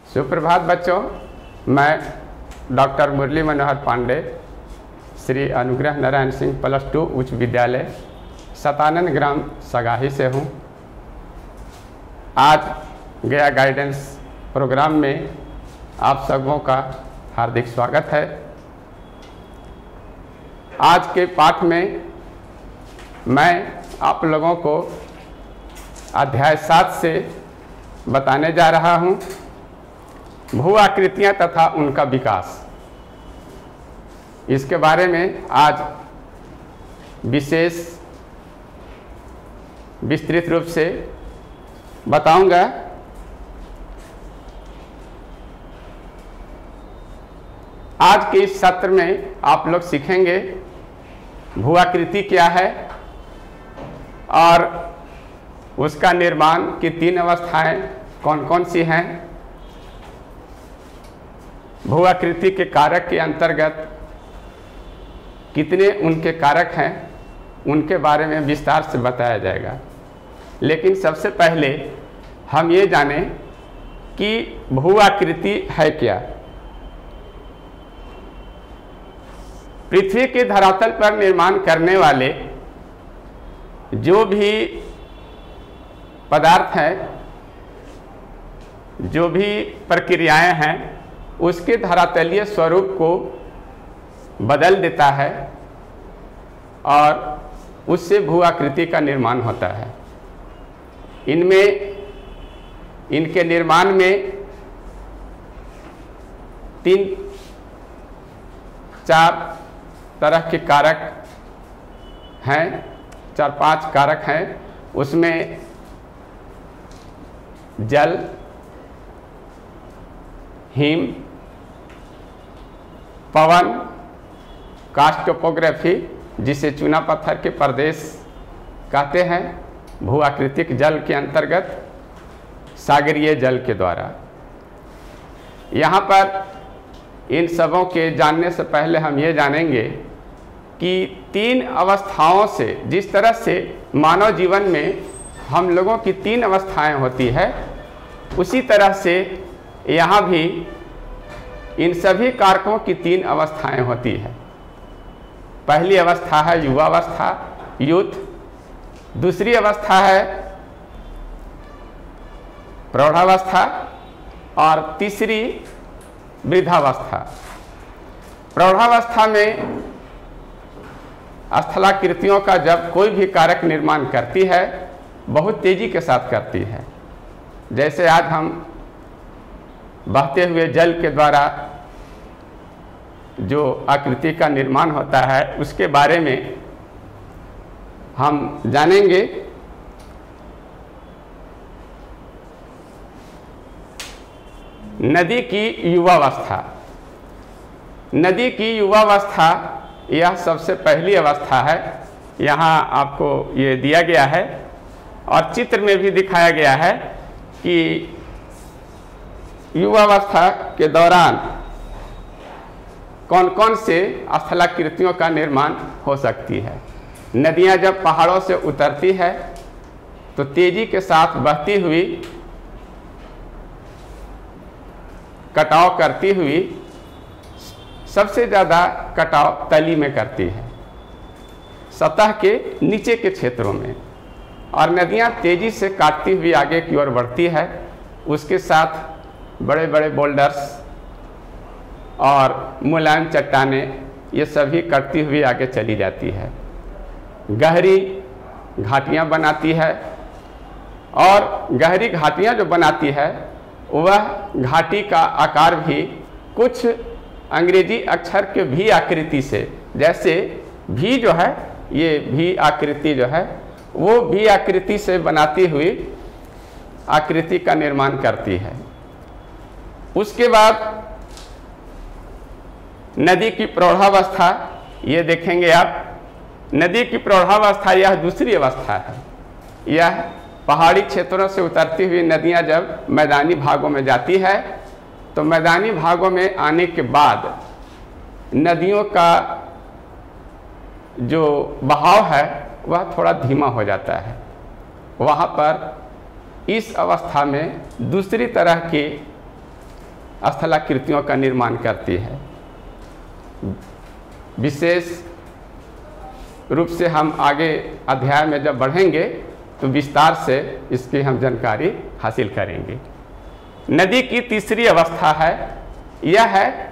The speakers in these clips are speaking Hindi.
सुप्रभात बच्चों, मैं डॉक्टर मुरली मनोहर पांडे श्री अनुग्रह नारायण सिंह +2 उच्च विद्यालय सतानंद ग्राम सगाही से हूँ। आज गया गाइडेंस प्रोग्राम में आप सबों का हार्दिक स्वागत है। आज के पाठ में मैं आप लोगों को अध्याय 7 से बताने जा रहा हूँ भू आकृतियाँ तथा उनका विकास। इसके बारे में आज विशेष विस्तृत रूप से बताऊंगा। आज के इस सत्र में आप लोग सीखेंगे भू आकृति क्या है और उसका निर्माण की 3 अवस्थाएं कौन कौन सी हैं। भू आकृति के कारक के अंतर्गत कितने उनके कारक हैं, उनके बारे में विस्तार से बताया जाएगा। लेकिन सबसे पहले हम ये जानें कि भू आकृति है क्या। पृथ्वी के धरातल पर निर्माण करने वाले जो भी पदार्थ हैं, जो भी प्रक्रियाएं हैं, उसके धरातलीय स्वरूप को बदल देता है और उससे भू आकृति का निर्माण होता है। इनके निर्माण में 3-4 तरह के कारक हैं, 4-5 कारक हैं। उसमें जल, हिम, पवन, कास्ट टोपोग्राफी जिसे चूना पत्थर के प्रदेश कहते हैं, भू आकृतिक जल के अंतर्गत सागरीय जल के द्वारा। यहाँ पर इन सबों के जानने से पहले हम ये जानेंगे कि 3 अवस्थाओं से, जिस तरह से मानव जीवन में हम लोगों की 3 अवस्थाएं होती है, उसी तरह से यहाँ भी इन सभी कारकों की 3 अवस्थाएं होती है। पहली अवस्था है युवावस्था, यूथ। दूसरी अवस्था है प्रौढ़ावस्था और तीसरी वृद्धावस्था। प्रौढ़ावस्था में स्थलाकृतियों का जब कोई भी कारक निर्माण करती है, बहुत तेजी के साथ करती है। जैसे आज हम बहते हुए जल के द्वारा जो आकृति का निर्माण होता है, उसके बारे में हम जानेंगे। नदी की युवावस्था। नदी की युवावस्था यह सबसे पहली अवस्था है। यहाँ आपको ये दिया गया है और चित्र में भी दिखाया गया है कि युवावस्था के दौरान कौन कौन से स्थलाकृतियों का निर्माण हो सकती है। नदियाँ जब पहाड़ों से उतरती है तो तेजी के साथ बहती हुई, कटाव करती हुई, सबसे ज़्यादा कटाव तली में करती है, सतह के नीचे के क्षेत्रों में। और नदियाँ तेजी से काटती हुई आगे की ओर बढ़ती है। उसके साथ बड़े बड़े बोल्डर्स और मुलायम चट्टानें, ये सभी कटती हुई आगे चली जाती है। गहरी घाटियाँ बनाती है और गहरी घाटियाँ जो बनाती है, वह घाटी का आकार भी कुछ अंग्रेजी अक्षर के भी आकृति से, जैसे भी जो है, ये भी आकृति जो है, वो भी आकृति से बनाती हुई आकृति का निर्माण करती है। उसके बाद नदी की प्रौढ़ावस्था, ये देखेंगे आप। नदी की प्रौढ़ावस्था यह दूसरी अवस्था है। यह पहाड़ी क्षेत्रों से उतरती हुई नदियां जब मैदानी भागों में जाती है, तो मैदानी भागों में आने के बाद नदियों का जो बहाव है वह थोड़ा धीमा हो जाता है। वहाँ पर इस अवस्था में दूसरी तरह की स्थलाकृतियों का निर्माण करती है। विशेष रूप से हम आगे अध्याय में जब बढ़ेंगे तो विस्तार से इसकी हम जानकारी हासिल करेंगे। नदी की तीसरी अवस्था है, यह है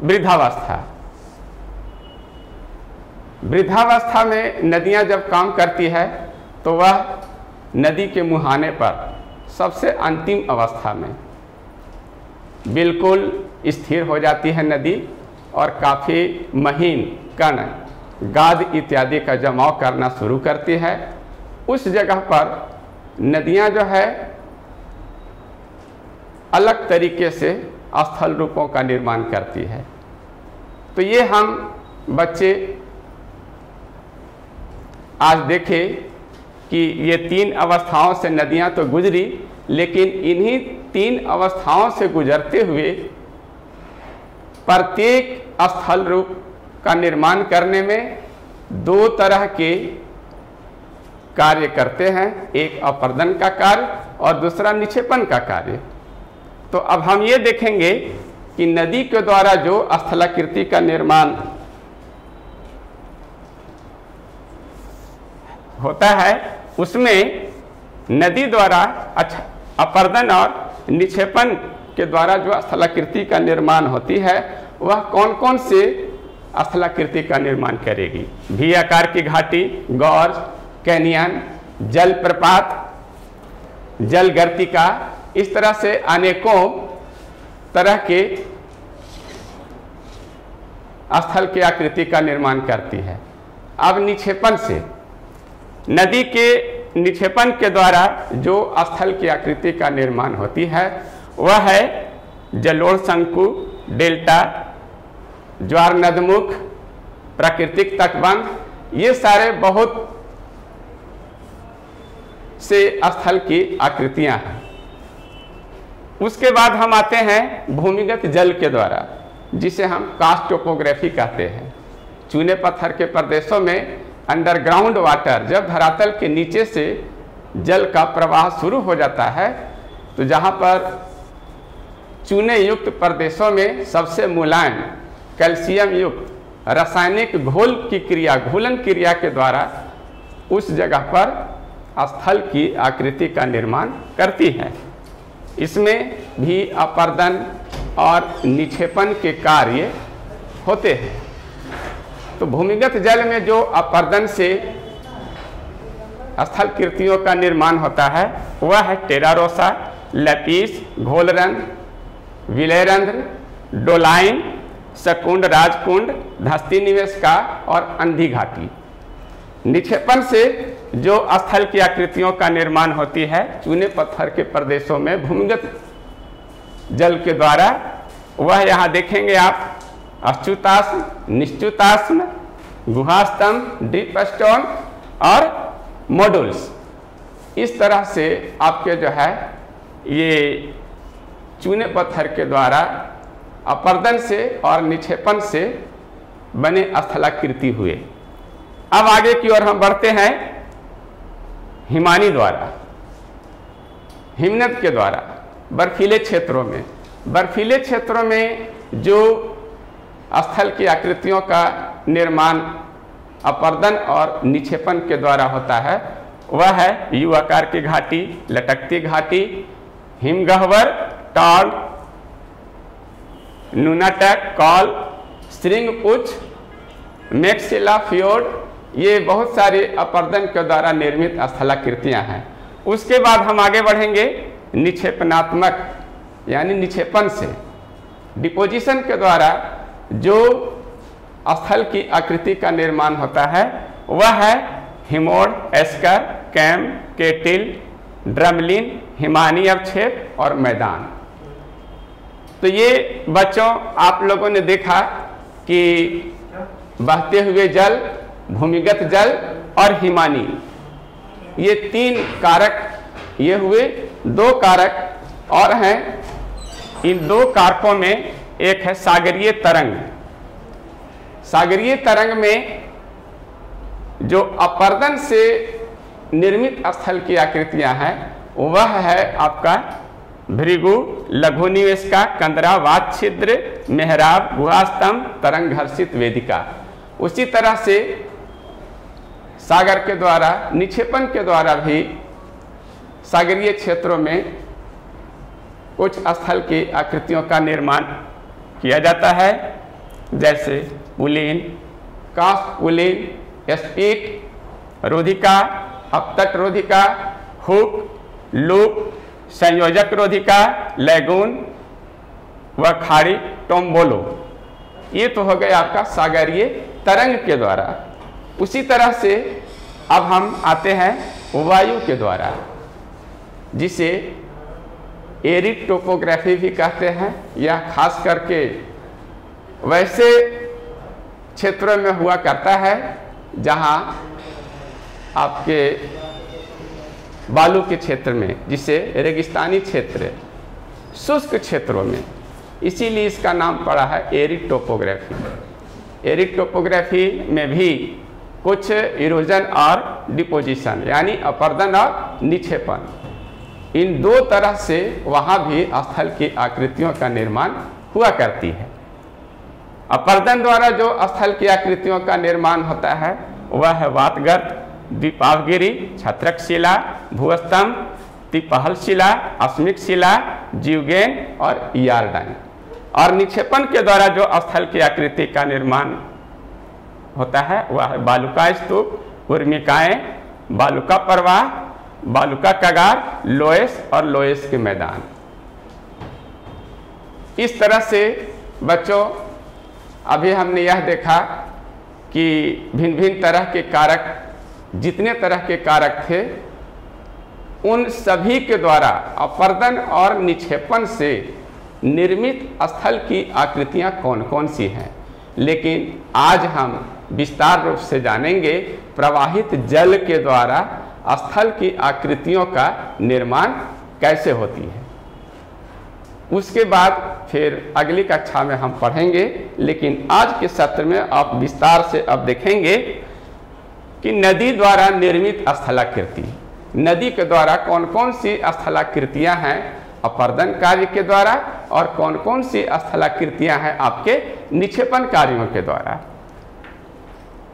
वृद्धावस्था। वृद्धावस्था में नदियां जब काम करती है तो वह नदी के मुहाने पर सबसे अंतिम अवस्था में बिल्कुल स्थिर हो जाती है नदी और काफ़ी महीन कण, गाद इत्यादि का जमाव करना शुरू करती है। उस जगह पर नदियां जो है अलग तरीके से स्थल रूपों का निर्माण करती है। तो ये हम बच्चे आज देखें कि ये 3 अवस्थाओं से नदियां तो गुजरी, लेकिन इन्हीं 3 अवस्थाओं से गुजरते हुए प्रत्येक स्थल रूप का निर्माण करने में 2 तरह के कार्य करते हैं, एक अपर्दन का कार्य और दूसरा निक्षेपण का कार्य। तो अब हम ये देखेंगे कि नदी के द्वारा जो स्थलाकृति का निर्माण होता है उसमें नदी द्वारा अपर्दन और निक्षेपण के द्वारा जो स्थलाकृति का निर्माण होती है वह कौन कौन से स्थलाकृति का निर्माण करेगी। भी आकार की घाटी, गौर, कैनियन, जलप्रपात, जल गर्तिका, इस तरह से अनेकों तरह के स्थल की आकृति का निर्माण करती है। अब निक्षेपण से, नदी के निक्षेपण के द्वारा जो स्थल की आकृति का निर्माण होती है वह है जलोढ़ शंकु, डेल्टा, ज्वार नदमुख, प्राकृतिक तटबंध। ये सारे बहुत से स्थल की आकृतियां हैं। उसके बाद हम आते हैं भूमिगत जल के द्वारा, जिसे हम कास्ट टोपोग्राफी कहते हैं। चूने पत्थर के प्रदेशों में अंडरग्राउंड वाटर, जब धरातल के नीचे से जल का प्रवाह शुरू हो जाता है तो जहाँ पर चूने युक्त प्रदेशों में सबसे मुलायम कैल्शियम युक्त रासायनिक घोल की क्रिया, घुलन क्रिया के द्वारा उस जगह पर स्थल की आकृति का निर्माण करती है। इसमें भी अपर्दन और निक्षेपण के कार्य होते हैं। तो भूमिगत जल में जो अपर्दन से स्थल कृतियों का निर्माण होता है वह है टेरारोसा, लैपिस, घोलरंध्र, विलयरंध्र, डोलाइन, सकुंड, राजकुंड, धस्ती निवेशिका और अंधी घाटी। निक्षेपण से जो स्थल की आकृतियों का निर्माण होती है चूने पत्थर के प्रदेशों में भूमिगत जल के द्वारा, वह यहाँ देखेंगे आप अच्युताश्म, निश्चुताश्म, गुहास्तंभ, ड्रिप स्टोन और मॉड्यूल्स। इस तरह से आपके जो है ये चूने पत्थर के द्वारा अपर्दन से और निक्षेपण से बने स्थलाकृति हुए। अब आगे की ओर हम बढ़ते हैं हिमानी द्वारा, हिमनद के द्वारा बर्फीले क्षेत्रों में। बर्फीले क्षेत्रों में जो स्थल की आकृतियों का निर्माण अपर्दन और निक्षेपण के द्वारा होता है वह है यू आकार की घाटी, लटकती घाटी, हिमगह्वर, toll, nunatak, call, श्रृंगपुच्छ, maxilla, fjord. ये बहुत सारे अपर्दन के द्वारा निर्मित स्थलाकृतियां हैं। उसके बाद हम आगे बढ़ेंगे निक्षेपणात्मक यानी निक्षेपण से, डिपोजिशन के द्वारा जो स्थल की आकृति का निर्माण होता है वह है हिमोड, एस्कर, कैम, केटिल, ड्रमलिन, हिमानी अवक्षेप और मैदान। तो ये बच्चों आप लोगों ने देखा कि बहते हुए जल, भूमिगत जल और हिमानी, ये 3 कारक ये हुए। 2 कारक और हैं। इन 2 कारकों में एक है सागरीय तरंग। सागरीय तरंग में जो अपर्दन से निर्मित स्थल की आकृतियां हैं वह है आपका भृगु, लघु निवेशिका, कंदरा, वात छिद्र, मेहराब, गुहास्तंभ, तरंग घर्षित वेदिका। उसी तरह से सागर के द्वारा, निक्षेपण के द्वारा भी सागरीय क्षेत्रों में कुछ स्थल की आकृतियों का निर्माण किया जाता है, जैसे पुलीन, कास्ट पुलीन, स्पीट रोधिका, अपतट रोधिका, हुक, लूप, संयोजक रोधिका, लैगून व खाड़ी टोम्बोलो। ये तो हो गया आपका सागरीय तरंग के द्वारा। उसी तरह से अब हम आते हैं वायु के द्वारा, जिसे एरिड टोपोग्राफी भी कहते हैं, या खास करके वैसे क्षेत्रों में हुआ करता है जहां आपके बालू के क्षेत्र में, जिसे रेगिस्तानी क्षेत्र, शुष्क क्षेत्रों में, इसीलिए इसका नाम पड़ा है एरिड टोपोग्राफी। एरिड टोपोग्राफी में भी कुछ इरोजन और डिपोजिशन, यानी अपर्दन और निक्षेपण, इन दो तरह से वहाँ भी स्थल की आकृतियों का निर्माण हुआ करती है। अपर्दन द्वारा जो स्थल की आकृतियों का निर्माण होता है वह है वातगर्त, द्वीपावगिरी, छत्रक शिला, भूस्तंभ, तिपहल शिला, अस्मिक शिला, जीवगेन और यार्डाइन। और निक्षेपण के द्वारा जो स्थल की आकृति का निर्माण होता है वह है बालुका स्तूप, उर्मिकाएँ, बालुका प्रवाह, बालुका कगार, लोएस और लोएस के मैदान। इस तरह से बच्चों अभी हमने यह देखा कि भिन्न भिन्न तरह के कारक, जितने तरह के कारक थे, उन सभी के द्वारा अपर्दन और निक्षेपण से निर्मित स्थल की आकृतियां कौन कौन सी हैं। लेकिन आज हम विस्तार रूप से जानेंगे प्रवाहित जल के द्वारा स्थल की आकृतियों का निर्माण कैसे होती है। उसके बाद फिर अगली कक्षा में हम पढ़ेंगे, लेकिन आज के सत्र में आप विस्तार से अब देखेंगे कि नदी द्वारा निर्मित स्थलाकृति, नदी के द्वारा कौन कौन सी स्थलाकृतियां हैं अपर्दन कार्य के द्वारा और कौन कौन सी स्थलाकृतियां हैं आपके निक्षेपण कार्यों के द्वारा।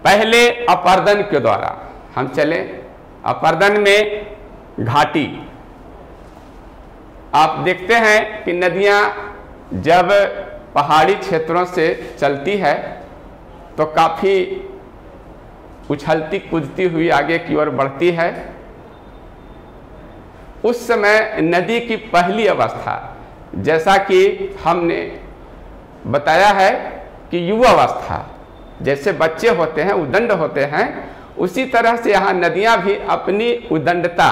पहले अपर्दन के द्वारा हम चले। अपर्दन में घाटी, आप देखते हैं कि नदियां जब पहाड़ी क्षेत्रों से चलती है तो काफ़ी उछलती कूदती हुई आगे की ओर बढ़ती है। उस समय नदी की पहली अवस्था, जैसा कि हमने बताया है कि युवावस्था, जैसे बच्चे होते हैं, उदंड होते हैं, उसी तरह से यहाँ नदियाँ भी अपनी उदंडता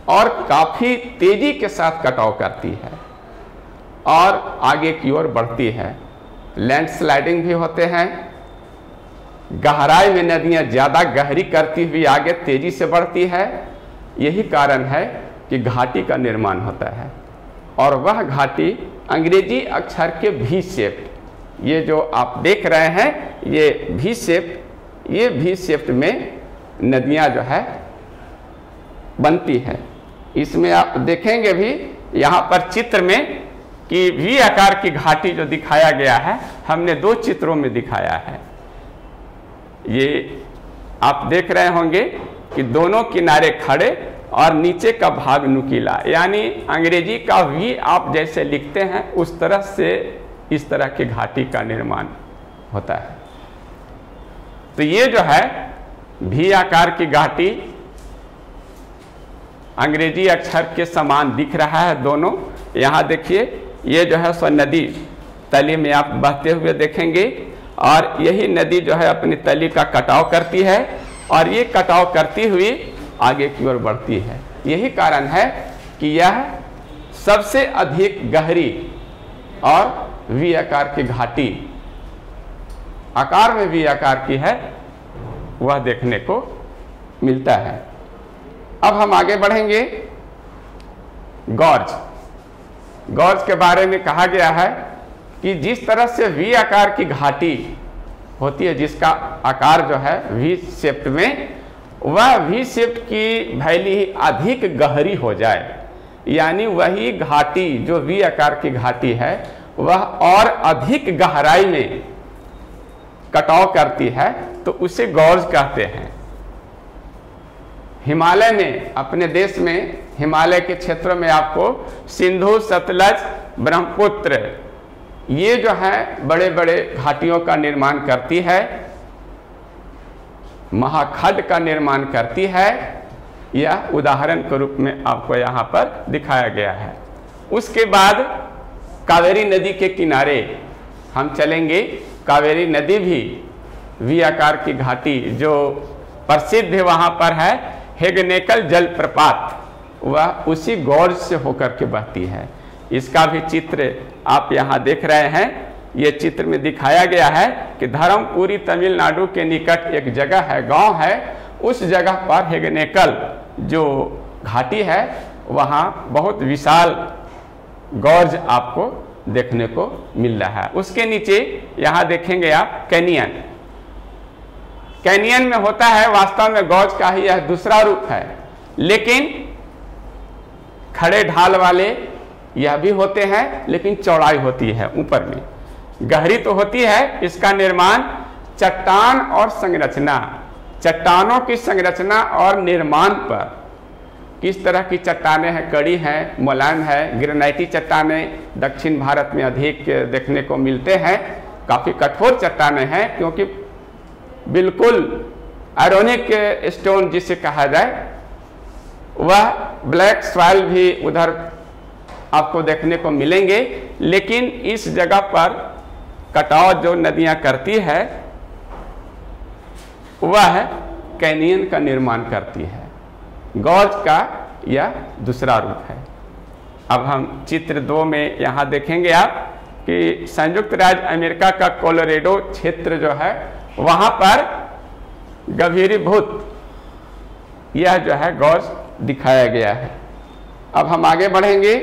और काफ़ी तेजी के साथ कटाव करती है और आगे की ओर बढ़ती है। लैंडस्लाइडिंग भी होते हैं। गहराई में नदियाँ ज़्यादा गहरी करती हुई आगे तेजी से बढ़ती है। यही कारण है कि घाटी का निर्माण होता है, और वह घाटी अंग्रेजी अक्षर के भी शेप्ड, ये जो आप देख रहे हैं ये भी शेप्ड, ये भी शेप्ड में नदियाँ जो है बनती है। इसमें आप देखेंगे भी यहाँ पर चित्र में कि वी आकार की घाटी जो दिखाया गया है, हमने दो चित्रों में दिखाया है। ये आप देख रहे होंगे कि दोनों किनारे खड़े और नीचे का भाग नुकीला, यानी अंग्रेजी का वी आप जैसे लिखते हैं उस तरह से इस तरह की घाटी का निर्माण होता है। तो ये जो है भी आकार की घाटी अंग्रेजी अक्षर के समान दिख रहा है दोनों। यहाँ देखिए ये जो है सो नदी तली में आप बहते हुए देखेंगे, और यही नदी जो है अपनी तली का कटाव करती है और ये कटाव करती हुई आगे की ओर बढ़ती है। यही कारण है कि यह सबसे अधिक गहरी और वी आकार की घाटी, आकार में वी आकार की है, वह देखने को मिलता है। अब हम आगे बढ़ेंगे। गॉर्ज, गॉर्ज के बारे में कहा गया है कि जिस तरह से वी आकार की घाटी होती है, जिसका आकार जो है वी शेप्ड में, वह वी शेप्ड की भैली अधिक गहरी हो जाए यानी वही घाटी जो वी आकार की घाटी है वह और अधिक गहराई में कटाव करती है तो उसे गौर्ज कहते हैं। हिमालय में, अपने देश में हिमालय के क्षेत्रों में आपको सिंधु, सतलज, ब्रह्मपुत्र ये जो है बड़े बड़े घाटियों का निर्माण करती है, महाखंड का निर्माण करती है। यह उदाहरण के रूप में आपको यहाँ पर दिखाया गया है। उसके बाद कावेरी नदी के किनारे हम चलेंगे। कावेरी नदी भी वी आकार की घाटी जो प्रसिद्ध वहाँ पर है हेगनेकल जलप्रपात, वह उसी गौर्ज से होकर के बहती है। इसका भी चित्र आप यहाँ देख रहे हैं। ये चित्र में दिखाया गया है कि धर्मपुरी तमिलनाडु के निकट एक जगह है, गांव है, उस जगह पर हेगनेकल जो घाटी है वहाँ बहुत विशाल गौर्ज आपको देखने को मिल रहा है। उसके नीचे यहाँ देखेंगे आप कैनियन। कैनियन में होता है वास्तव में गौर्ज का ही यह दूसरा रूप है, लेकिन खड़े ढाल वाले यह भी होते हैं, लेकिन चौड़ाई होती है ऊपर में, गहरी तो होती है। इसका निर्माण चट्टान और संरचना, चट्टानों की संरचना और निर्माण पर, किस तरह की चट्टानें हैं, कड़ी हैं, मुलायम है। ग्रेनाइटी चट्टानें दक्षिण भारत में अधिक देखने को मिलते हैं। काफ़ी कठोर चट्टानें हैं क्योंकि बिल्कुल आयरनिक स्टोन जिसे कहा जाए, वह ब्लैक सॉइल भी उधर आपको देखने को मिलेंगे। लेकिन इस जगह पर कटाव जो नदियां करती है वह कैनियन का निर्माण करती है। गौर्ज का यह दूसरा रूप है। अब हम चित्र 2 में यहाँ देखेंगे आप कि संयुक्त राज्य अमेरिका का कोलोराडो क्षेत्र जो है वहाँ पर गभीरीभूत यह जो है गौर्ज दिखाया गया है। अब हम आगे बढ़ेंगे।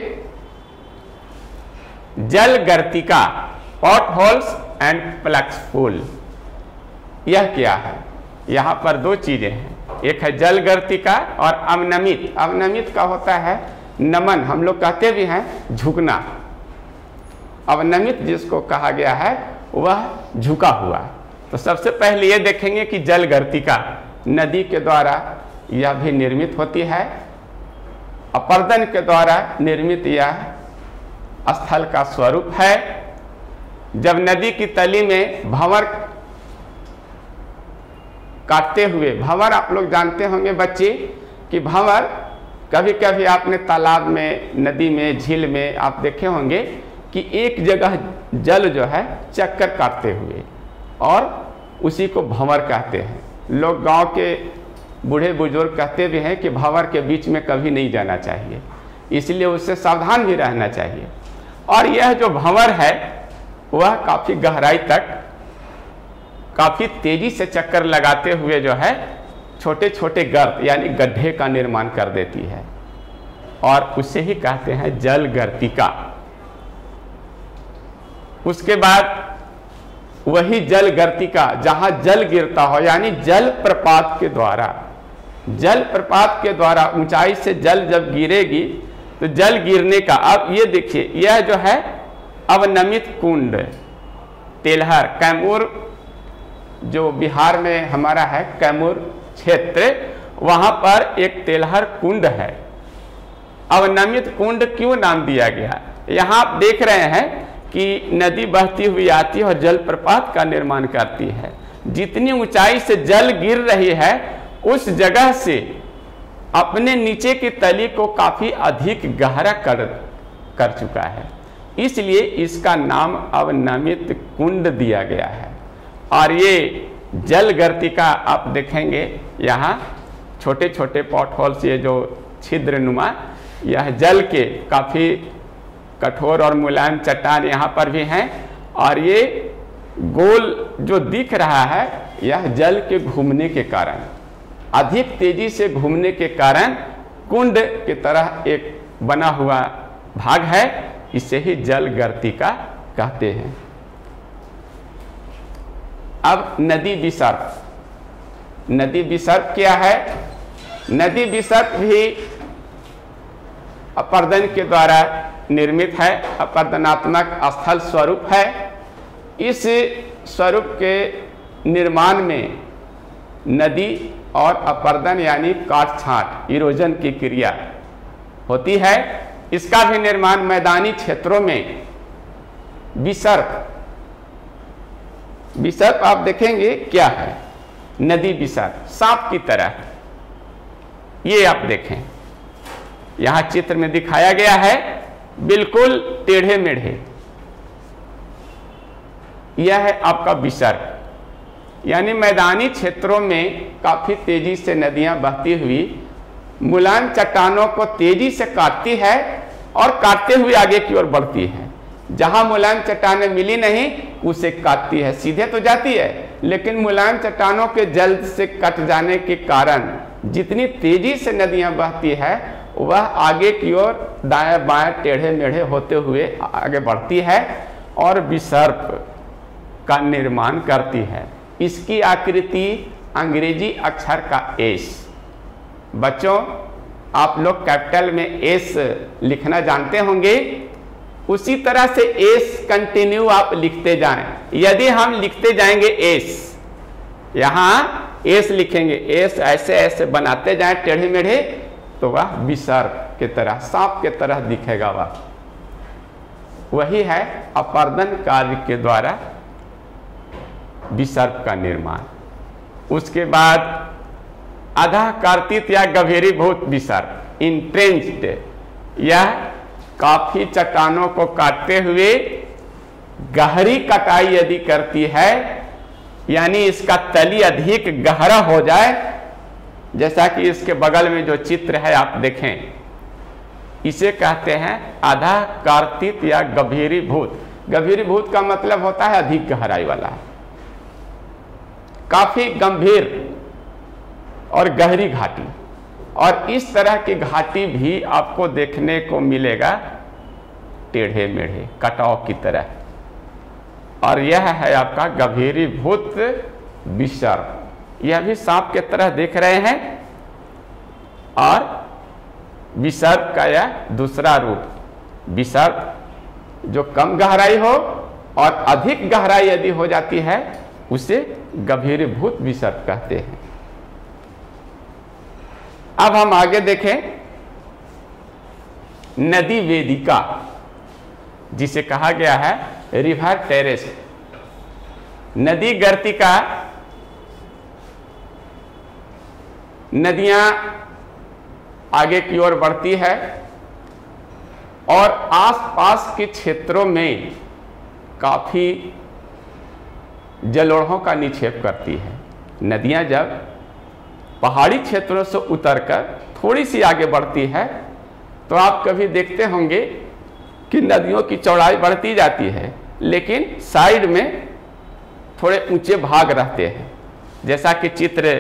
जल गर्तिका, pot holes and plucks pool, यह क्या है? यहाँ पर 2 चीजें हैं, एक है जल गर्तिका और अवनमित। अवनमित का होता है नमन, हम लोग कहते भी हैं झुकना। अवनमित जिसको कहा गया है वह झुका हुआ। तो सबसे पहले ये देखेंगे कि जल गर्तिका नदी के द्वारा यह भी निर्मित होती है। अपर्दन के द्वारा निर्मित यह स्थल का स्वरूप है। जब नदी की तली में भंवर काटते हुए, भंवर आप लोग जानते होंगे बच्चे कि भंवर कभी कभी आपने तालाब में, नदी में, झील में आप देखे होंगे कि एक जगह जल जो है चक्कर काटते हुए, और उसी को भंवर कहते हैं। लोग गांव के बूढ़े बुजुर्ग कहते भी हैं कि भंवर के बीच में कभी नहीं जाना चाहिए, इसलिए उससे सावधान भी रहना चाहिए। और यह जो भंवर है वह काफ़ी गहराई तक काफ़ी तेजी से चक्कर लगाते हुए जो है छोटे छोटे गर्त यानी गड्ढे का निर्माण कर देती है, और उसे ही कहते हैं जल गर्तिका। उसके बाद वही जल गर्तिका जहां जल गिरता हो, यानी जल प्रपात के द्वारा, जल प्रपात के द्वारा ऊंचाई से जल जब गिरेगी तो जल गिरने का, अब ये देखिए यह जो है अवनमित कुंड, तेलहर, कैमूर जो बिहार में हमारा है, कैमूर क्षेत्र, वहां पर एक तेलहर कुंड है। अवनमित कुंड क्यों नाम दिया गया? यहाँ आप देख रहे हैं कि नदी बहती हुई आती है और जलप्रपात का निर्माण करती है। जितनी ऊंचाई से जल गिर रही है उस जगह से अपने नीचे की तली को काफी अधिक गहरा कर चुका है, इसलिए इसका नाम अवनमित कुंड दिया गया है। और ये जल गर्तिका आप देखेंगे यहाँ छोटे छोटे पॉट होल्स, ये जो छिद्र नुमा, यह जल के काफ़ी कठोर और मुलायम चट्टान यहाँ पर भी हैं। और ये गोल जो दिख रहा है यह जल के घूमने के कारण, अधिक तेजी से घूमने के कारण कुंड की तरह एक बना हुआ भाग है, इसे ही जल गर्तिका कहते हैं। अब नदी विसर्प, नदी विसर्प क्या है? नदी विसर्प भी अपर्दन के द्वारा निर्मित है, अपर्दनात्मक स्थल स्वरूप है। इस स्वरूप के निर्माण में नदी और अपर्दन यानी काट छांट इरोजन की क्रिया होती है। इसका भी निर्माण मैदानी क्षेत्रों में विसर्प आप देखेंगे क्या है, नदी विसर्प सांप की तरह। ये आप देखें यहां चित्र में दिखाया गया है, बिल्कुल टेढ़े मेढ़े। यह है आपका विसर्प, यानी मैदानी क्षेत्रों में काफी तेजी से नदियां बहती हुई मुलायम चट्टानों को तेजी से काटती है और काटते हुए आगे की ओर बढ़ती है। जहां मुलायम चट्टानें मिली नहीं उसे काटती है, सीधे तो जाती है, लेकिन मुलायम चट्टानों के जल्द से कट जाने के कारण जितनी तेजी से नदियां बहती है वह आगे की ओर दाएं बाएं टेढ़े मेढ़े होते हुए आगे बढ़ती है और विसर्प का निर्माण करती है। इसकी आकृति अंग्रेजी अक्षर का एस। बच्चों आप लोग कैपिटल में एस लिखना जानते होंगे, उसी तरह से एस कंटिन्यू आप लिखते जाएं। यदि हम लिखते जाएंगे एस, यहां एस लिखेंगे, एस ऐसे ऐसे बनाते जाएं टेढ़े मेढ़े, तो वह विसर्प के तरह सांप के तरह दिखेगा। वही है अपर्दन कार्य के द्वारा विसर्प का निर्माण। उसके बाद अधः कर्तित या गभीरीभूत विसर्प इंट्रेंच्ड, यह काफी चट्टानों को काटते हुए गहरी कटाई यदि करती है, यानी इसका तली अधिक गहरा हो जाए, जैसा कि इसके बगल में जो चित्र है आप देखें, इसे कहते हैं अधः कर्तित या गभीरीभूत। गभीरीभूत का मतलब होता है अधिक गहराई वाला, काफी गंभीर और गहरी घाटी। और इस तरह की घाटी भी आपको देखने को मिलेगा टेढ़े मेढ़े कटाव की तरह, और यह है आपका गभीरीभूत विसर्प। यह भी सांप के तरह देख रहे हैं। और विसर्प का यह दूसरा रूप, विसर्प जो कम गहराई हो और अधिक गहराई यदि हो जाती है उसे गभीरीभूत विसर्प कहते हैं। अब हम आगे देखें नदी वेदिका, जिसे कहा गया है रिवर टेरेस। नदी गर्तिका, नदियां आगे की ओर बढ़ती है और आसपास के क्षेत्रों में काफी जलोढ़ों का निक्षेप करती है। नदियां जब पहाड़ी क्षेत्रों से उतरकर थोड़ी सी आगे बढ़ती है तो आप कभी देखते होंगे कि नदियों की चौड़ाई बढ़ती जाती है, लेकिन साइड में थोड़े ऊंचे भाग रहते हैं, जैसा कि चित्र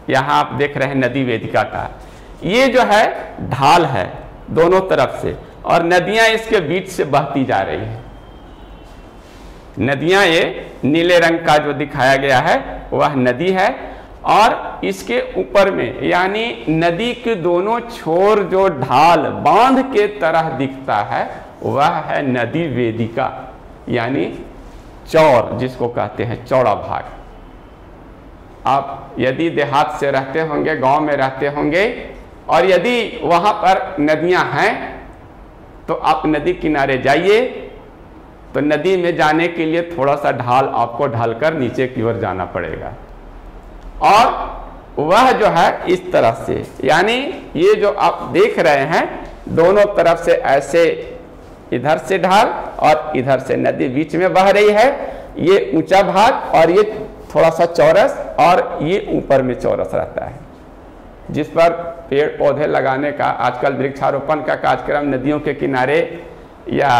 यहाँ आप देख रहे हैं नदी वेदिका का। ये जो है ढाल है दोनों तरफ से, और नदियां इसके बीच से बहती जा रही है। नदियां ये नीले रंग का जो दिखाया गया है वह नदी है, और इसके ऊपर में यानी नदी के दोनों छोर जो ढाल बांध के तरह दिखता है वह है नदी वेदिका, यानी चौर जिसको कहते हैं चौड़ा भाग। आप यदि देहात से रहते होंगे, गांव में रहते होंगे, और यदि वहां पर नदियां हैं तो आप नदी किनारे जाइए, तो नदी में जाने के लिए थोड़ा सा ढाल आपको ढलकर नीचे की ओर जाना पड़ेगा, और वह जो है इस तरह से, यानी ये जो आप देख रहे हैं दोनों तरफ से ऐसे, इधर से ढाल और इधर से नदी बीच में बह रही है। ये ऊंचा भाग और ये थोड़ा सा चौरस, और ये ऊपर में चौरस रहता है, जिस पर पेड़ पौधे लगाने का आजकल वृक्षारोपण का कार्यक्रम नदियों के किनारे या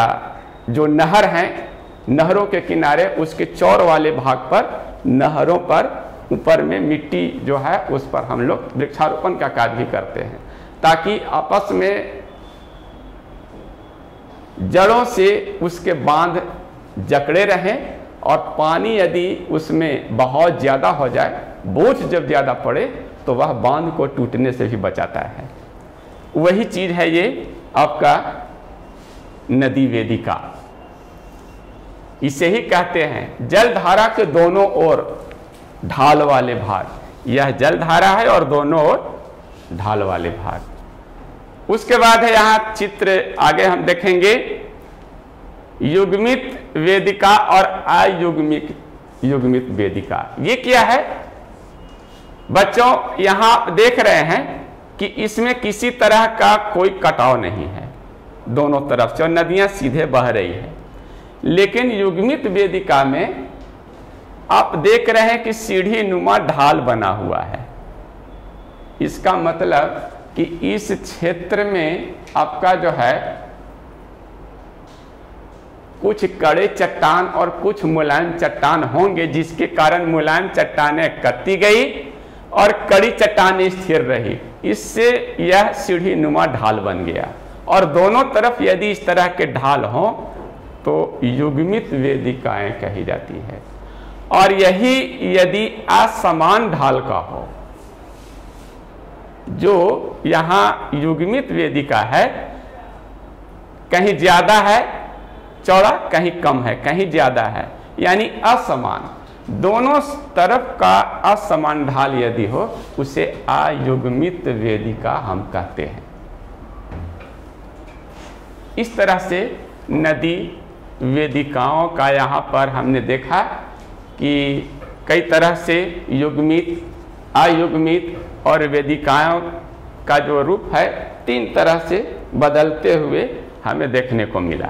जो नहर हैं, नहरों के किनारे उसके चौर वाले भाग पर, नहरों पर ऊपर में मिट्टी जो है उस पर हम लोग वृक्षारोपण का कार्य भी करते हैं, ताकि आपस में जड़ों से उसके बांध जकड़े रहें, और पानी यदि उसमें बहुत ज़्यादा हो जाए, बोझ जब ज़्यादा पड़े, तो वह बांध को टूटने से भी बचाता है। वही चीज़ है ये आपका नदी वेदिका। इसे ही कहते हैं जलधारा के दोनों ओर ढाल वाले भाग। यह जलधारा है और दोनों ओर ढाल वाले भाग। उसके बाद है यहाँ चित्र, आगे हम देखेंगे युग्मित वेदिका और अयुग्मित वेदिका। ये क्या है बच्चों, यहां देख रहे हैं कि इसमें किसी तरह का कोई कटाव नहीं है, दोनों तरफ से और नदियां सीधे बह रही है। लेकिन युग्मित वेदिका में आप देख रहे हैं कि सीढ़ी नुमा ढाल बना हुआ है। इसका मतलब कि इस क्षेत्र में आपका जो है कुछ कड़े चट्टान और कुछ मुलायम चट्टान होंगे, जिसके कारण मुलायम चट्टानें कटती गई और कड़ी चट्टानें स्थिर रही। इससे यह सीढ़ी नुमा ढाल बन गया। और दोनों तरफ यदि इस तरह के ढाल हों तो युग्मित वेदिकाएं कही जाती है। और यही यदि असमान ढाल का हो, जो यहां युग्मित वेदिका है, कहीं ज्यादा है चौड़ा, कहीं कम है, कहीं ज्यादा है, यानी असमान, दोनों तरफ का असमान ढाल यदि हो उसे अयुग्मित वेदिका हम कहते हैं। इस तरह से नदी वेदिकाओं का यहाँ पर हमने देखा कि कई तरह से युग्मित, अयुग्मित और वेदिकाओं का जो रूप है 3 तरह से बदलते हुए हमें देखने को मिला।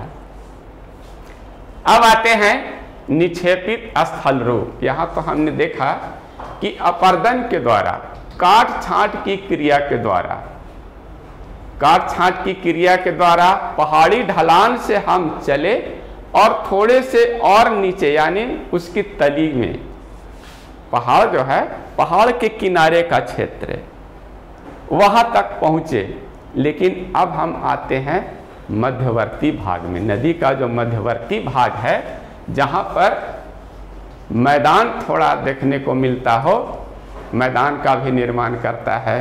अब आते हैं निक्षेपित स्थल रूप। यहाँ तो हमने देखा कि अपर्दन के द्वारा, काट छांट की क्रिया के द्वारा, काट छांट की क्रिया के द्वारा पहाड़ी ढलान से हम चले और थोड़े से और नीचे यानी उसकी तली में, पहाड़ जो है पहाड़ के किनारे का क्षेत्र, वहां तक पहुंचे। लेकिन अब हम आते हैं मध्यवर्ती भाग में। नदी का जो मध्यवर्ती भाग है, जहां पर मैदान थोड़ा देखने को मिलता हो, मैदान का भी निर्माण करता है।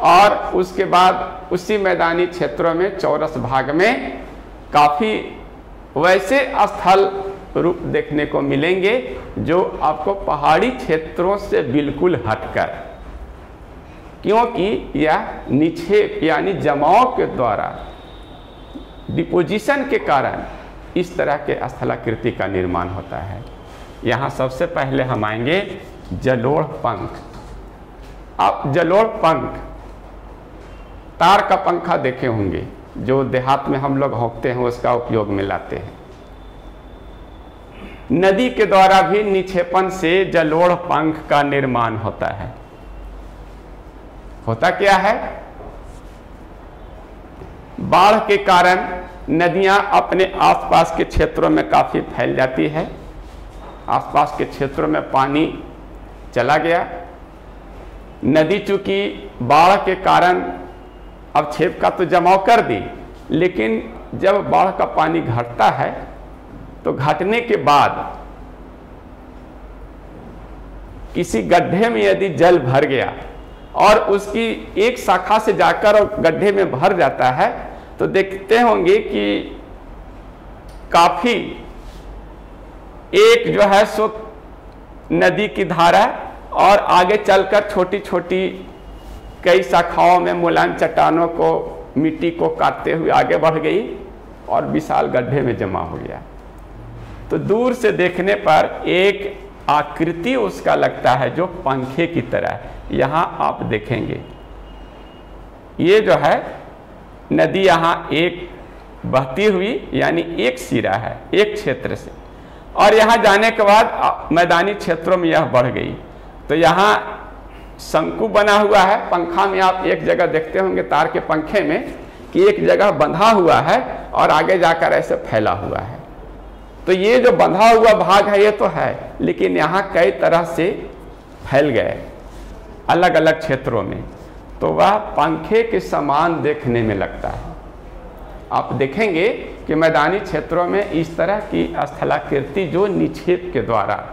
और उसके बाद उसी मैदानी क्षेत्रों में चौरस भाग में काफ़ी वैसे स्थल रूप देखने को मिलेंगे जो आपको पहाड़ी क्षेत्रों से बिल्कुल हटकर, क्योंकि यह निक्षेप यानी जमाव के द्वारा, डिपोजिशन के कारण इस तरह के स्थलाकृति का निर्माण होता है। यहाँ सबसे पहले हम आएंगे जलोढ़ पंख। आप जलोढ़ पंख, तार का पंखा देखे होंगे जो देहात में हम लोग होंकते हैं, उसका उपयोग में लाते हैं। नदी के द्वारा भी निक्षेपण से जलोढ़ पंख का निर्माण होता है। होता क्या है, बाढ़ के कारण नदियां अपने आसपास के क्षेत्रों में काफी फैल जाती है। आसपास के क्षेत्रों में पानी चला गया। नदी चूंकि बाढ़ के कारण अवक्षेप का तो जमाव कर दी, लेकिन जब बाढ़ का पानी घटता है तो घटने के बाद किसी गड्ढे में यदि जल भर गया और उसकी एक शाखा से जाकर गड्ढे में भर जाता है, तो देखते होंगे कि काफी एक जो है सो नदी की धारा और आगे चलकर छोटी छोटी कई शाखाओं में मुलायम चट्टानों को, मिट्टी को काटते हुए आगे बढ़ गई और विशाल गड्ढे में जमा हो गया। तो दूर से देखने पर एक आकृति उसका लगता है जो पंखे की तरह। यहाँ आप देखेंगे ये जो है नदी यहाँ एक बहती हुई यानी एक सिरा है एक क्षेत्र से, और यहाँ जाने के बाद मैदानी क्षेत्रों में यह बढ़ गई। तो यहाँ शंकु बना हुआ है। पंखा में आप एक जगह देखते होंगे तार के पंखे में कि एक जगह बंधा हुआ है और आगे जाकर ऐसे फैला हुआ है। तो ये जो बंधा हुआ भाग है ये तो है, लेकिन यहाँ कई तरह से फैल गए अलग अलग क्षेत्रों में, तो वह पंखे के समान देखने में लगता है। आप देखेंगे कि मैदानी क्षेत्रों में इस तरह की स्थलाकृति जो निक्षेप के द्वारा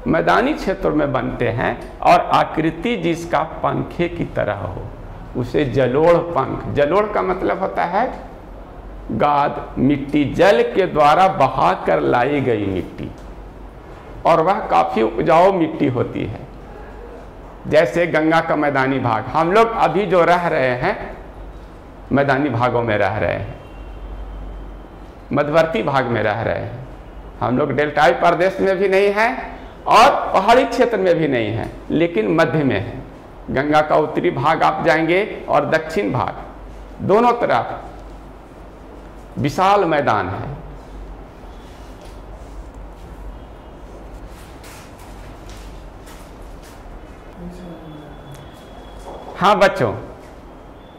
मैदानी क्षेत्रों में बनते हैं और आकृति जिसका पंखे की तरह हो, उसे जलोढ़ पंख, जलोढ़ का मतलब होता है गाद, मिट्टी, जल के द्वारा बहा कर लाई गई मिट्टी, और वह काफ़ी उपजाऊ मिट्टी होती है। जैसे गंगा का मैदानी भाग, हम लोग अभी जो रह रहे हैं मैदानी भागों में रह रहे हैं, मध्यवर्ती भाग में रह रहे हैं हम लोग, डेल्टाई प्रदेश में भी नहीं हैं और पहाड़ी क्षेत्र में भी नहीं हैं, लेकिन मध्य में है। गंगा का उत्तरी भाग आप जाएंगे और दक्षिण भाग, दोनों तरफ विशाल मैदान है। हाँ बच्चों,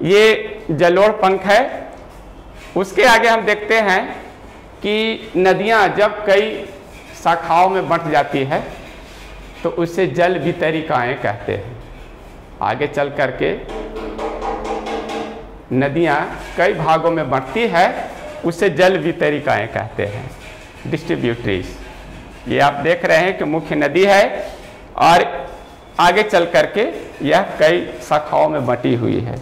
ये जलोढ़ पंख है। उसके आगे हम देखते हैं कि नदियाँ जब कई शाखाओं में बंट जाती है तो उसे जल वितरिकाएँ कहते हैं। आगे चल करके नदियाँ कई भागों में बंटती है, उसे जल वितरिकाएँ कहते हैं, डिस्ट्रीब्यूटरीज। ये आप देख रहे हैं कि मुख्य नदी है और आगे चल करके यह कई शाखाओं में बंटी हुई है,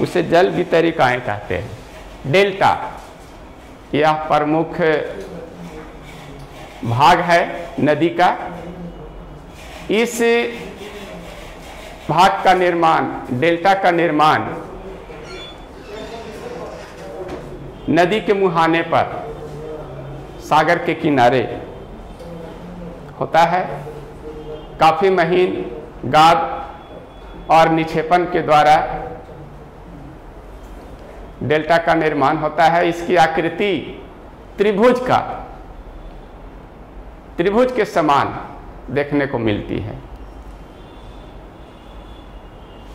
उसे जल वितरिकाएँ कहते हैं। डेल्टा यह प्रमुख भाग है नदी का। इस भाग का निर्माण, डेल्टा का निर्माण नदी के मुहाने पर, सागर के किनारे होता है। काफ़ी महीन गाद और निक्षेपण के द्वारा डेल्टा का निर्माण होता है। इसकी आकृति त्रिभुज के समान देखने को मिलती है।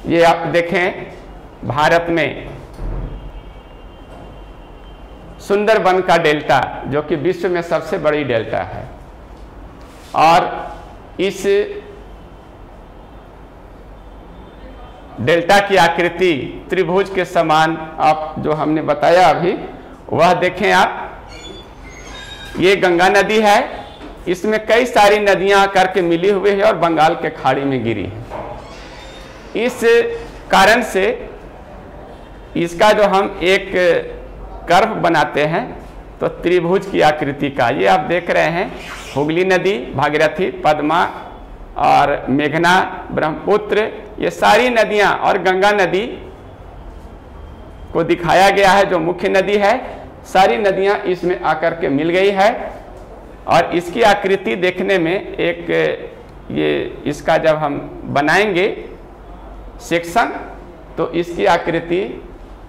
ये आप देखें, भारत में सुंदरबन का डेल्टा, जो कि विश्व में सबसे बड़ी डेल्टा है, और इस डेल्टा की आकृति त्रिभुज के समान, आप जो हमने बताया अभी वह देखें आप। ये गंगा नदी है, इसमें कई सारी नदियां आकर के मिली हुई है और बंगाल के खाड़ी में गिरी है। इस कारण से इसका जो हम एक कर्व बनाते हैं तो त्रिभुज की आकृति का, ये आप देख रहे हैं, हुगली नदी, भागीरथी, पद्मा और मेघना, ब्रह्मपुत्र, ये सारी नदियां और गंगा नदी को दिखाया गया है जो मुख्य नदी है। सारी नदियां इसमें आकर के मिल गई है और इसकी आकृति देखने में एक, ये इसका जब हम बनाएंगे सेक्शन तो इसकी आकृति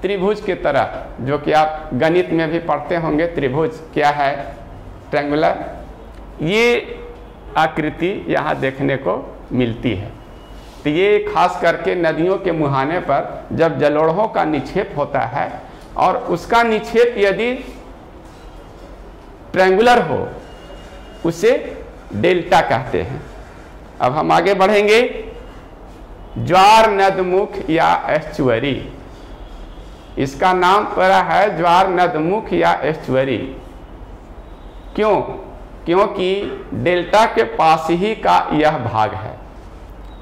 त्रिभुज की तरह, जो कि आप गणित में भी पढ़ते होंगे, त्रिभुज क्या है, ट्रायंगुलर, ये आकृति यहाँ देखने को मिलती है। तो ये खास करके नदियों के मुहाने पर जब जलोढ़ों का निक्षेप होता है और उसका निक्षेप यदि ट्रायंगुलर हो, उसे डेल्टा कहते हैं। अब हम आगे बढ़ेंगे। ज्वार नदमुख या एस्चुअरी, इसका नाम पड़ा है ज्वार नदमुख या एस्चुअरी। क्यों? क्योंकि डेल्टा के पास ही का यह भाग है।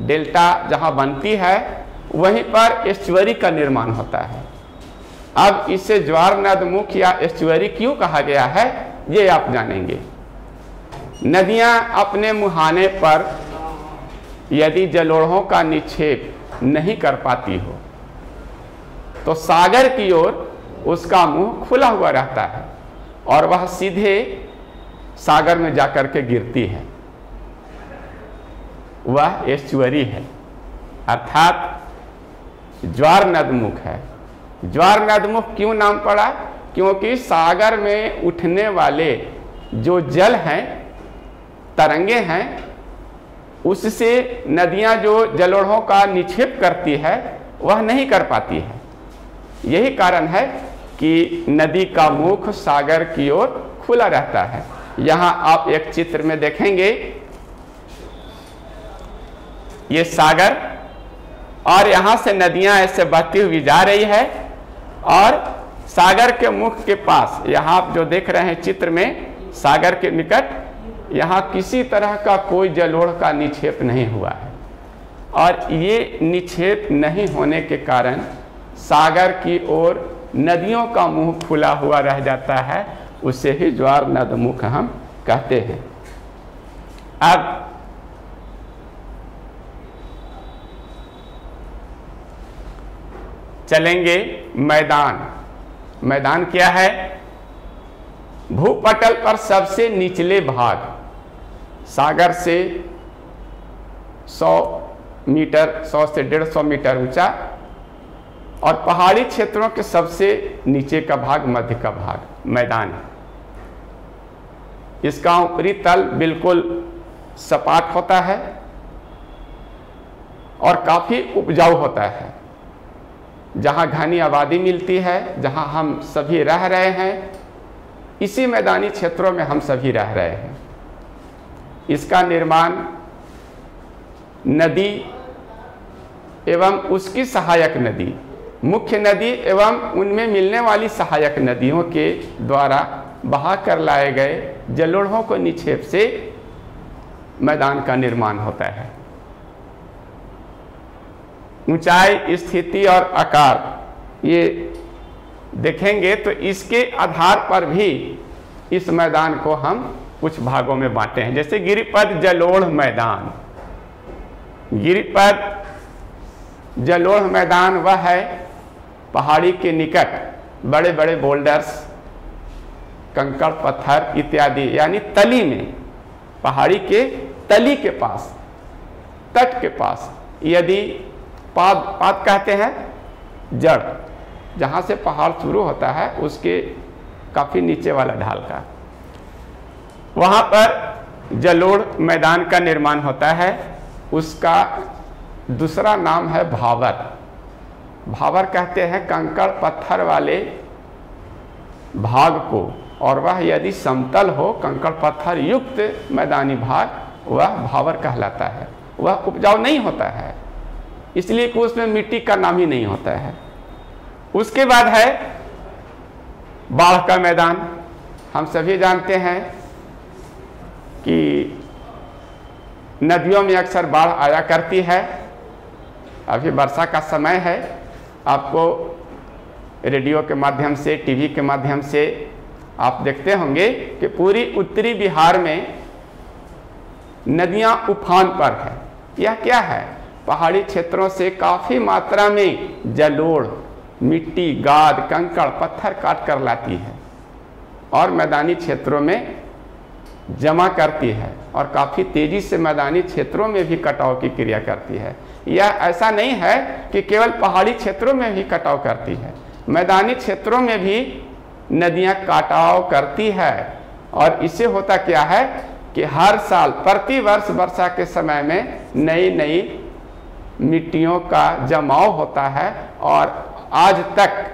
डेल्टा जहां बनती है वहीं पर एस्चुअरी का निर्माण होता है। अब इसे ज्वार नदमुख या एस्चुअरी क्यों कहा गया है, ये आप जानेंगे। नदियां अपने मुहाने पर यदि जलोढ़ों का निक्षेप नहीं कर पाती हो तो सागर की ओर उसका मुंह खुला हुआ रहता है और वह सीधे सागर में जाकर के गिरती है, वह एस्चुअरी है, अर्थात ज्वार नदमुख है। ज्वार नदमुख क्यों नाम पड़ा? क्योंकि सागर में उठने वाले जो जल हैं, तरंगे हैं, उससे नदियां जो जलोढ़ों का निक्षेप करती है वह नहीं कर पाती है। यही कारण है कि नदी का मुख सागर की ओर खुला रहता है। यहाँ आप एक चित्र में देखेंगे, ये सागर और यहाँ से नदियां ऐसे बहती हुई जा रही है और सागर के मुख के पास, यहाँ आप जो देख रहे हैं चित्र में, सागर के निकट यहाँ किसी तरह का कोई जलोढ़ का निक्षेप नहीं हुआ है। और ये निक्षेप नहीं होने के कारण सागर की ओर नदियों का मुंह खुला हुआ रह जाता है, उसे ही ज्वार नदमुख हम कहते हैं। अब चलेंगे मैदान। मैदान क्या है? भूपटल पर सबसे निचले भाग, सागर से 100 मीटर, 100 से 150 मीटर ऊंचा, और पहाड़ी क्षेत्रों के सबसे नीचे का भाग, मध्य का भाग मैदान है। इसका ऊपरी तल बिल्कुल सपाट होता है और काफी उपजाऊ होता है। जहां घनी आबादी मिलती है, जहां हम सभी रह रहे हैं, इसी मैदानी क्षेत्रों में हम सभी रह रहे हैं। इसका निर्माण नदी एवं उसकी सहायक नदी, मुख्य नदी एवं उनमें मिलने वाली सहायक नदियों के द्वारा बहा कर लाए गए जलोढ़ों को निक्षेप से मैदान का निर्माण होता है। ऊंचाई, स्थिति और आकार ये देखेंगे तो इसके आधार पर भी इस मैदान को हम कुछ भागों में बांटे हैं। जैसे गिरिपद जलोढ़ मैदान, गिरिपद जलोढ़ मैदान वह है पहाड़ी के निकट बड़े बड़े बोल्डर्स, कंकड़ पत्थर इत्यादि, यानी तली में, पहाड़ी के तली के पास, तट के पास, यदि पाद कहते हैं जड़, जहां से पहाड़ शुरू होता है उसके काफी नीचे वाला ढाल का, वहां पर जलोढ़ मैदान का निर्माण होता है। उसका दूसरा नाम है भावर। भावर कहते हैं कंकड़ पत्थर वाले भाग को, और वह यदि समतल हो, कंकड़ पत्थर युक्त मैदानी भाग, वह भावर कहलाता है। वह उपजाऊ नहीं होता है, इसलिए कि उसमें मिट्टी का नाम ही नहीं होता है। उसके बाद है बाढ़ का मैदान। हम सभी जानते हैं कि नदियों में अक्सर बाढ़ आया करती है। अभी वर्षा का समय है, आपको रेडियो के माध्यम से, टीवी के माध्यम से आप देखते होंगे कि पूरी उत्तरी बिहार में नदियां उफान पर है। यह क्या है? पहाड़ी क्षेत्रों से काफी मात्रा में जलोढ़, मिट्टी, गाद, कंकड़, पत्थर काट कर लाती है और मैदानी क्षेत्रों में जमा करती है, और काफी तेजी से मैदानी क्षेत्रों में भी कटाव की क्रिया करती है। यह ऐसा नहीं है कि केवल पहाड़ी क्षेत्रों में भी कटाव करती है, मैदानी क्षेत्रों में भी नदियां कटाव करती है। और इससे होता क्या है कि हर साल, प्रति वर्ष वर्षा के समय में नई नई मिट्टियों का जमाव होता है, और आज तक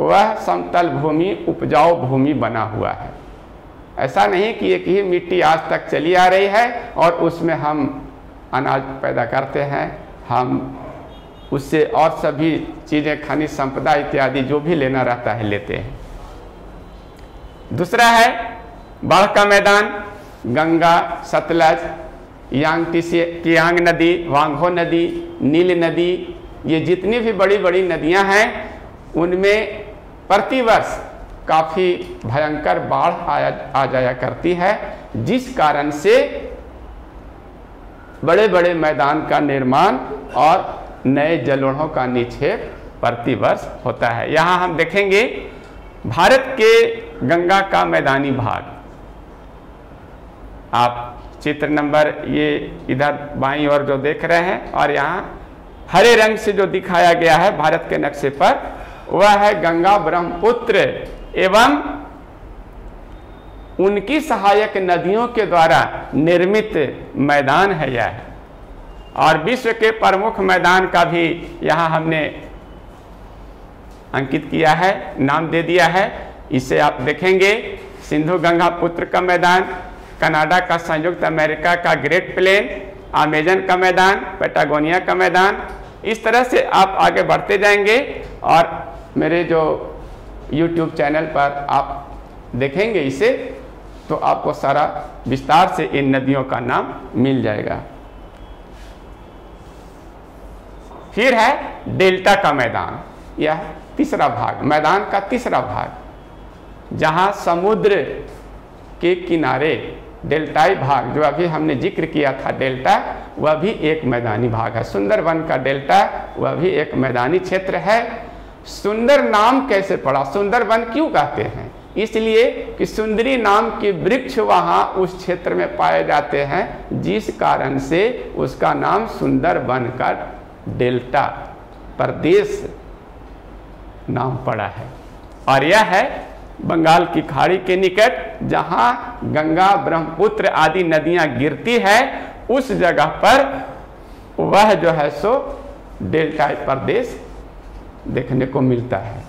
वह समतल भूमि उपजाऊ भूमि बना हुआ है। ऐसा नहीं कि एक ही मिट्टी आज तक चली आ रही है और उसमें हम अनाज पैदा करते हैं, हम उससे और सभी चीज़ें, खनिज संपदा इत्यादि जो भी लेना रहता है लेते हैं। दूसरा है बाढ़ का मैदान। गंगा, सतलज, कियांग नदी, वांगो नदी, नील नदी, ये जितनी भी बड़ी बड़ी नदियां हैं, उनमें प्रतिवर्ष काफ़ी भयंकर बाढ़ आ जाया करती है, जिस कारण से बड़े बड़े मैदान का निर्माण और नए जलोढ़ों का निक्षेप प्रतिवर्ष होता है। यहाँ हम देखेंगे भारत के गंगा का मैदानी भाग। आप चित्र नंबर ये इधर बाईं ओर जो देख रहे हैं, और यहाँ हरे रंग से जो दिखाया गया है भारत के नक्शे पर, वह है गंगा ब्रह्मपुत्र एवं उनकी सहायक नदियों के द्वारा निर्मित मैदान है यह। और विश्व के प्रमुख मैदान का भी यहाँ हमने अंकित किया है, नाम दे दिया है। इसे आप देखेंगे, सिंधु गंगा पुत्र का मैदान, कनाडा का, संयुक्त अमेरिका का ग्रेट प्लेन, अमेजन का मैदान, पैटागोनिया का मैदान। इस तरह से आप आगे बढ़ते जाएंगे और मेरे जो YouTube चैनल पर आप देखेंगे इसे, तो आपको सारा विस्तार से इन नदियों का नाम मिल जाएगा। फिर है डेल्टा का मैदान, यह तीसरा भाग, मैदान का तीसरा भाग, जहां समुद्र के किनारे डेल्टाई भाग, जो अभी हमने जिक्र किया था डेल्टा, वह भी एक मैदानी भाग है। सुंदरवन का डेल्टा वह भी एक मैदानी क्षेत्र है। सुंदर नाम कैसे पड़ा, सुंदरवन क्यों कहते हैं? इसलिए कि सुंदरी नाम के वृक्ष वहाँ उस क्षेत्र में पाए जाते हैं, जिस कारण से उसका नाम सुंदरवन का डेल्टा प्रदेश नाम पड़ा है। और यह है बंगाल की खाड़ी के निकट, जहाँ गंगा ब्रह्मपुत्र आदि नदियाँ गिरती है, उस जगह पर वह जो है सो डेल्टा प्रदेश देखने को मिलता है।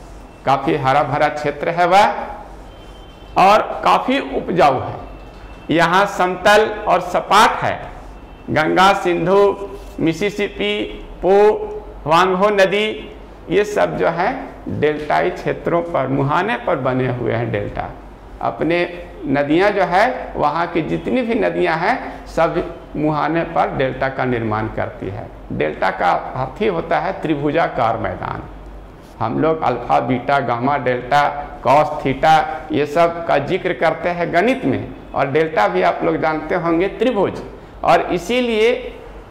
काफ़ी हरा भरा क्षेत्र है वह, और काफ़ी उपजाऊ है। यहाँ समतल और सपाट है। गंगा, सिंधु, मिसिसिपी, पो, वांगहो नदी, ये सब जो है डेल्टाई क्षेत्रों पर, मुहाने पर बने हुए हैं डेल्टा। अपने नदियाँ जो है, वहाँ की जितनी भी नदियाँ हैं, सब मुहाने पर डेल्टा का निर्माण करती है। डेल्टा का अर्थ ही होता है त्रिभुजाकार मैदान। हम लोग alpha, beta, gamma, delta, cos, theta, ये सब का जिक्र करते हैं गणित में, और डेल्टा भी आप लोग जानते होंगे त्रिभुज, और इसीलिए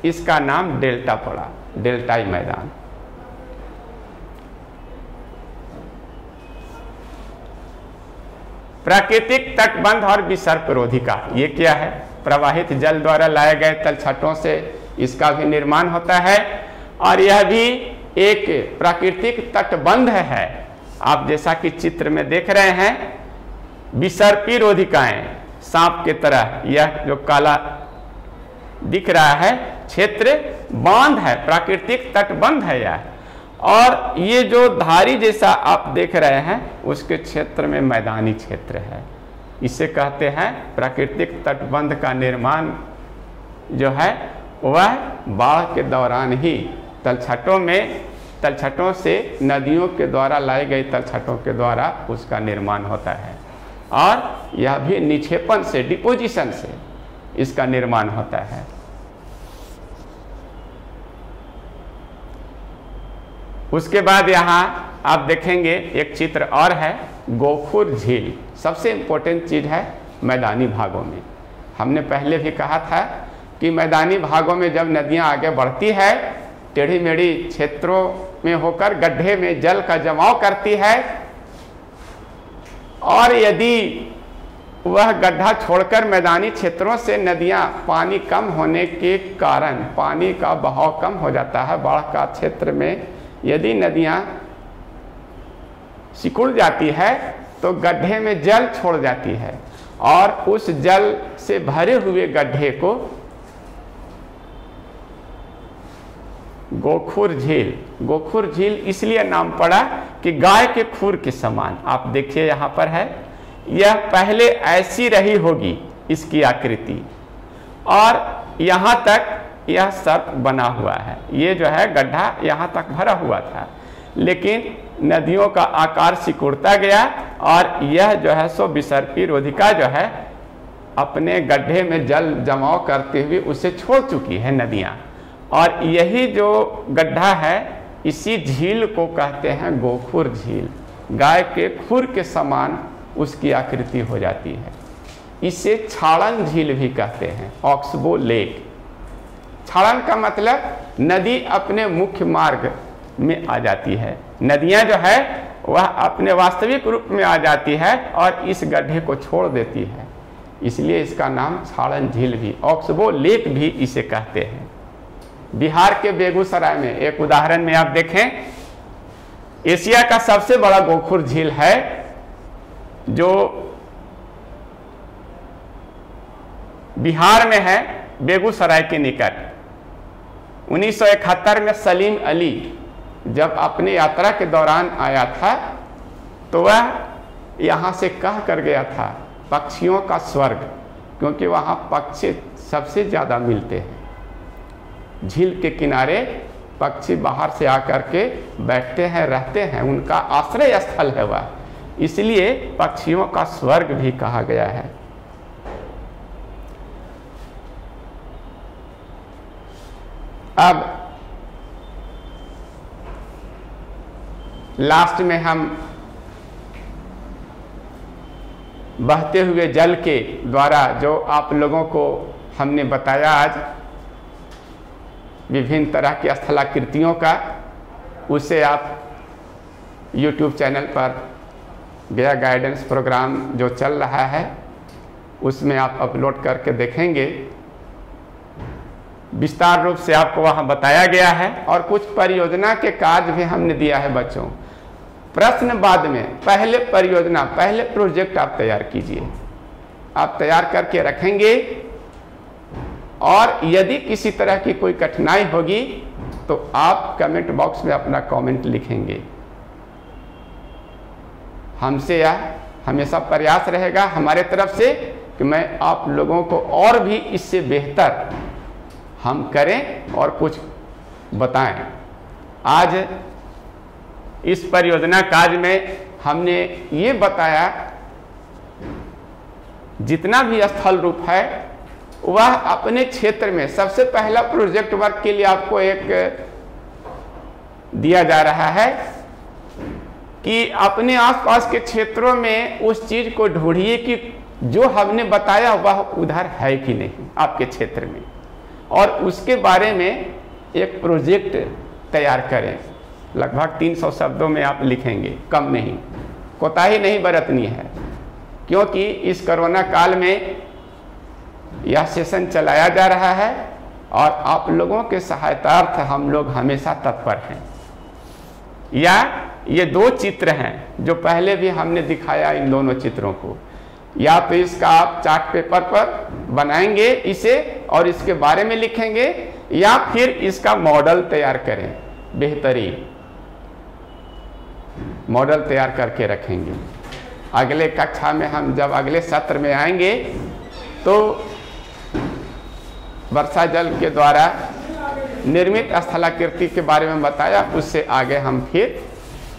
इसका नाम डेल्टा पड़ा, डेल्टाई मैदान। प्राकृतिक तटबंध और विसर्प रोधिका, ये क्या है? प्रवाहित जल द्वारा लाए गए तलछटों से इसका भी निर्माण होता है, और यह भी एक प्राकृतिक तटबंध है। आप जैसा कि चित्र में देख रहे हैं, विसर्पी रोधिकाएं, सांप के तरह यह जो काला दिख रहा है क्षेत्र बांध है, प्राकृतिक तटबंध है यह। और ये जो धारी जैसा आप देख रहे हैं, उसके क्षेत्र में मैदानी क्षेत्र है। इसे कहते हैं प्राकृतिक तटबंध का निर्माण जो है वह बाढ़ के दौरान ही तलछटों से, नदियों के द्वारा लाई गई तलछटों के द्वारा उसका निर्माण होता है। और यह भी निक्षेपण से, डिपोजिशन से इसका निर्माण होता है। उसके बाद यहाँ आप देखेंगे एक चित्र और है, गोखुर झील। सबसे इम्पोर्टेंट चीज़ है मैदानी भागों में। हमने पहले भी कहा था कि मैदानी भागों में जब नदियाँ आगे बढ़ती है, टेढ़ी मेढ़ी क्षेत्रों में होकर गड्ढे में जल का जमाव करती है, और यदि वह गड्ढा छोड़कर मैदानी क्षेत्रों से नदियां, पानी कम होने के कारण पानी का बहाव कम हो जाता है, बाढ़ का क्षेत्र में यदि नदियां सिकुड़ जाती है तो गड्ढे में जल छोड़ जाती है, और उस जल से भरे हुए गड्ढे को गोखुर झील इसलिए नाम पड़ा कि गाय के खुर के समान। आप देखिए यहाँ पर है, यह पहले ऐसी रही होगी इसकी आकृति, और यहाँ तक यह सर्प बना हुआ है। ये जो है गड्ढा यहाँ तक भरा हुआ था, लेकिन नदियों का आकार सिकुड़ता गया, और यह जो है सो विसर्पी रोधिका जो है अपने गड्ढे में जल जमाव करते हुए उसे छोड़ चुकी है नदियाँ। और यही जो गड्ढा है, इसी झील को कहते हैं गोखुर झील। गाय के खुर के समान उसकी आकृति हो जाती है। इसे छाड़न झील भी कहते हैं, ऑक्सबो लेक। छाड़न का मतलब नदी अपने मुख्य मार्ग में आ जाती है, नदियां जो है वह अपने वास्तविक रूप में आ जाती है और इस गड्ढे को छोड़ देती है, इसलिए इसका नाम छाड़न झील भी, ऑक्सबो लेक भी इसे कहते हैं। बिहार के बेगूसराय में एक उदाहरण में आप देखें, एशिया का सबसे बड़ा गोखुर झील है, जो बिहार में है, बेगूसराय के निकट। 1971 में सलीम अली जब अपनी यात्रा के दौरान आया था, तो वह यहाँ से कह कर गया था पक्षियों का स्वर्ग, क्योंकि वहाँ पक्षी सबसे ज़्यादा मिलते हैं। झील के किनारे पक्षी बाहर से आकर के बैठते हैं, रहते हैं, उनका आश्रय स्थल है वह, इसलिए पक्षियों का स्वर्ग भी कहा गया है। अब लास्ट में हम बहते हुए जल के द्वारा जो आप लोगों को हमने बताया आज विभिन्न तरह की स्थलाकृतियों का, उसे आप YouTube चैनल पर गया गाइडेंस प्रोग्राम जो चल रहा है उसमें आप अपलोड करके देखेंगे। विस्तार रूप से आपको वहाँ बताया गया है और कुछ परियोजना के कार्य भी हमने दिया है बच्चों। प्रश्न बाद में, पहले परियोजना, पहले प्रोजेक्ट आप तैयार कीजिए। आप तैयार करके रखेंगे और यदि किसी तरह की कोई कठिनाई होगी तो आप कमेंट बॉक्स में अपना कमेंट लिखेंगे। हमसे यह हमेशा प्रयास रहेगा हमारे तरफ से कि मैं आप लोगों को और भी इससे बेहतर हम करें और कुछ बताएं। आज इस परियोजना कार्य में हमने ये बताया, जितना भी स्थल रूप है वह अपने क्षेत्र में सबसे पहला प्रोजेक्ट वर्क के लिए आपको एक दिया जा रहा है कि अपने आसपास के क्षेत्रों में उस चीज को ढूंढिए कि जो हमने बताया वह उधर है कि नहीं आपके क्षेत्र में, और उसके बारे में एक प्रोजेक्ट तैयार करें। लगभग 300 शब्दों में आप लिखेंगे, कम नहीं, कोताही नहीं बरतनी है, क्योंकि इस कोरोना काल में यह सेशन चलाया जा रहा है और आप लोगों के सहायतार्थ हम लोग हमेशा तत्पर हैं। या ये दो चित्र हैं जो पहले भी हमने दिखाया, इन दोनों चित्रों को या तो इसका आप चार्ट पेपर पर बनाएंगे इसे और इसके बारे में लिखेंगे, या फिर इसका मॉडल तैयार करें, बेहतरीन मॉडल तैयार करके रखेंगे। अगले कक्षा में हम जब अगले सत्र में आएंगे तो वर्षा जल के द्वारा निर्मित स्थलाकृति के बारे में बताया, उससे आगे हम फिर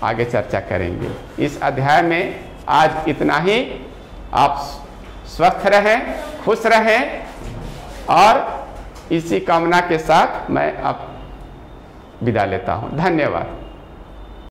आगे चर्चा करेंगे। इस अध्याय में आज इतना ही। आप स्वस्थ रहें, खुश रहें, और इसी कामना के साथ मैं अब विदा लेता हूं। धन्यवाद।